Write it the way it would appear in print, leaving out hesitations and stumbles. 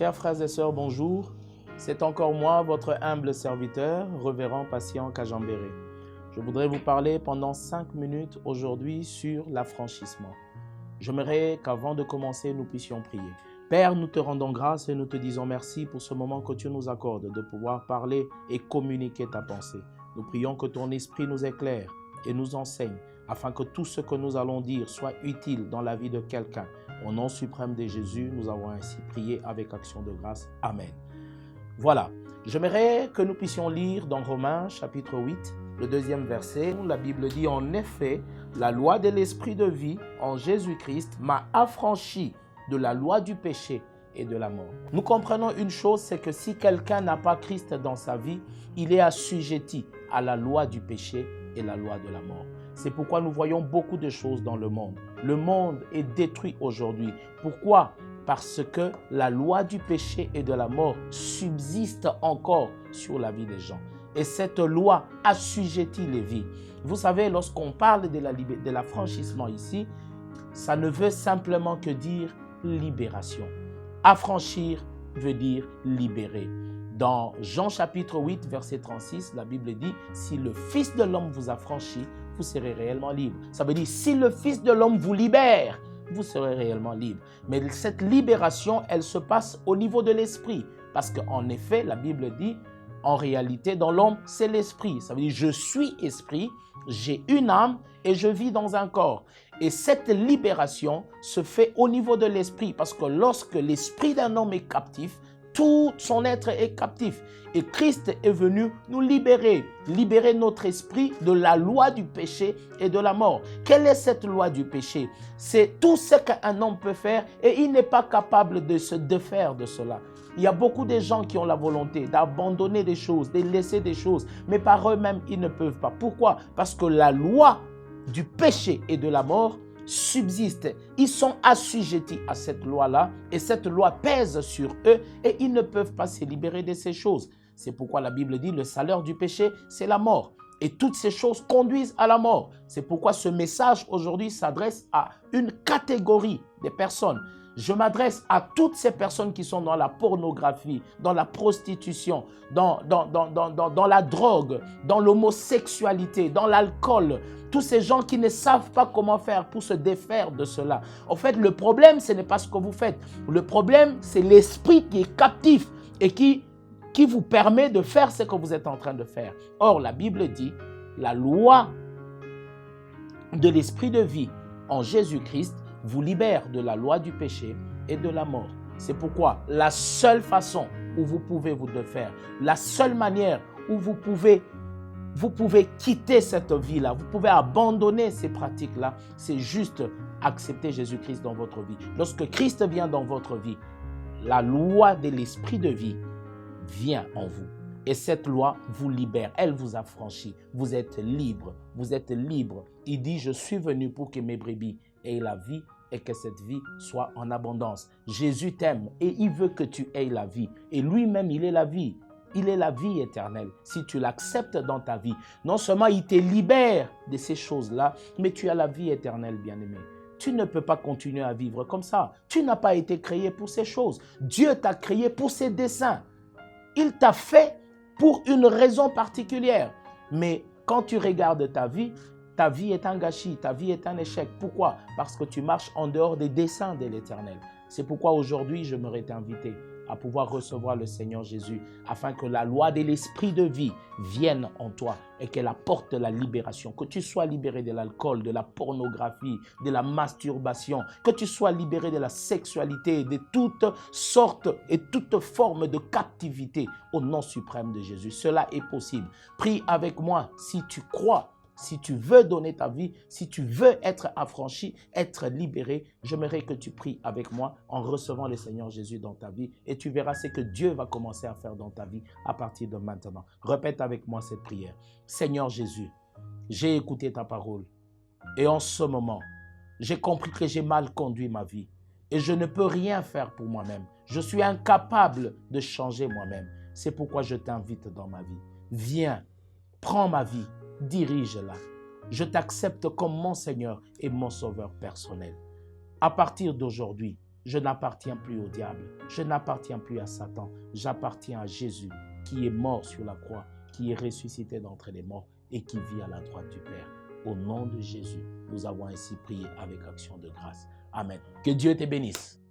Chers frères et sœurs, bonjour. C'est encore moi, votre humble serviteur, révérend Patient Kajambéré. Je voudrais vous parler pendant 5 minutes aujourd'hui sur l'affranchissement. J'aimerais qu'avant de commencer, nous puissions prier. Père, nous te rendons grâce et nous te disons merci pour ce moment que tu nous accordes de pouvoir parler et communiquer ta pensée. Nous prions que ton esprit nous éclaire et nous enseigne afin que tout ce que nous allons dire soit utile dans la vie de quelqu'un. Au nom suprême de Jésus, nous avons ainsi prié avec action de grâce. Amen. Voilà, j'aimerais que nous puissions lire dans Romains chapitre 8, le 2e verset, où la Bible dit « En effet, la loi de l'esprit de vie en Jésus-Christ m'a affranchi de la loi du péché et de la mort. » Nous comprenons une chose, c'est que si quelqu'un n'a pas Christ dans sa vie, il est assujetti à la loi du péché et la loi de la mort. C'est pourquoi nous voyons beaucoup de choses dans le monde. Le monde est détruit aujourd'hui. Pourquoi ? Parce que la loi du péché et de la mort subsiste encore sur la vie des gens. Et cette loi assujettit les vies. Vous savez, lorsqu'on parle de l'affranchissement ici, ça ne veut simplement que dire libération. Affranchir veut dire libérer. Dans Jean chapitre 8, verset 36, la Bible dit « Si le Fils de l'homme vous affranchit, vous serez réellement libre. » Ça veut dire « Si le Fils de l'homme vous libère, vous serez réellement libre. » Mais cette libération, elle se passe au niveau de l'esprit. Parce qu'en effet, la Bible dit, en réalité, dans l'homme, c'est l'esprit. Ça veut dire, je suis esprit, j'ai une âme et je vis dans un corps. Et cette libération se fait au niveau de l'esprit. Parce que lorsque l'esprit d'un homme est captif, tout son être est captif. Et Christ est venu nous libérer, libérer notre esprit de la loi du péché et de la mort. Quelle est cette loi du péché? C'est tout ce qu'un homme peut faire et il n'est pas capable de se défaire de cela. Il y a beaucoup de gens qui ont la volonté d'abandonner des choses, de laisser des choses, mais par eux-mêmes, ils ne peuvent pas. Pourquoi? Parce que la loi du péché et de la mort subsistent. Ils sont assujettis à cette loi-là et cette loi pèse sur eux et ils ne peuvent pas se libérer de ces choses. C'est pourquoi la Bible dit le salaire du péché, c'est la mort. Et toutes ces choses conduisent à la mort. C'est pourquoi ce message aujourd'hui s'adresse à une catégorie de personnes. Je m'adresse à toutes ces personnes qui sont dans la pornographie, dans la prostitution, dans la drogue, dans l'homosexualité, dans l'alcool. Tous ces gens qui ne savent pas comment faire pour se défaire de cela. En fait, le problème, ce n'est pas ce que vous faites. Le problème, c'est l'esprit qui est captif et qui vous permet de faire ce que vous êtes en train de faire. Or, la Bible dit, la loi de l'esprit de vie en Jésus-Christ vous libère de la loi du péché et de la mort. C'est pourquoi la seule façon où vous pouvez vous défaire, la seule manière où vous pouvez quitter cette vie-là, vous pouvez abandonner ces pratiques-là, c'est juste accepter Jésus-Christ dans votre vie. Lorsque Christ vient dans votre vie, la loi de l'esprit de vie vient en vous. Et cette loi vous libère, elle vous affranchit. Vous êtes libre, vous êtes libre. Il dit, je suis venu pour que mes brebis aient la vie et que cette vie soit en abondance. Jésus t'aime et il veut que tu aies la vie. Et lui-même, il est la vie. Il est la vie éternelle. Si tu l'acceptes dans ta vie, non seulement il te libère de ces choses-là, mais tu as la vie éternelle, bien-aimé. Tu ne peux pas continuer à vivre comme ça. Tu n'as pas été créé pour ces choses. Dieu t'a créé pour ses desseins. Il t'a fait pour une raison particulière. Mais quand tu regardes ta vie est un gâchis, ta vie est un échec. Pourquoi? Parce que tu marches en dehors des desseins de l'Éternel. C'est pourquoi aujourd'hui, j'aimerais t'inviter à pouvoir recevoir le Seigneur Jésus afin que la loi de l'esprit de vie vienne en toi et qu'elle apporte la libération. Que tu sois libéré de l'alcool, de la pornographie, de la masturbation, que tu sois libéré de la sexualité, de toutes sortes et toutes formes de captivité au nom suprême de Jésus. Cela est possible. Prie avec moi si tu crois. Si tu veux donner ta vie, si tu veux être affranchi, être libéré, j'aimerais que tu pries avec moi en recevant le Seigneur Jésus dans ta vie et tu verras ce que Dieu va commencer à faire dans ta vie à partir de maintenant. Répète avec moi cette prière. Seigneur Jésus, j'ai écouté ta parole et en ce moment, j'ai compris que j'ai mal conduit ma vie et je ne peux rien faire pour moi-même. Je suis incapable de changer moi-même. C'est pourquoi je t'invite dans ma vie. Viens, prends ma vie. Dirige-la. Je t'accepte comme mon Seigneur et mon Sauveur personnel. À partir d'aujourd'hui, Je n'appartiens plus au diable. Je n'appartiens plus à Satan. J'appartiens à Jésus qui est mort sur la croix, qui est ressuscité d'entre les morts et qui vit à la droite du Père. Au nom de Jésus, nous avons ainsi prié avec action de grâce. Amen. Que Dieu te bénisse.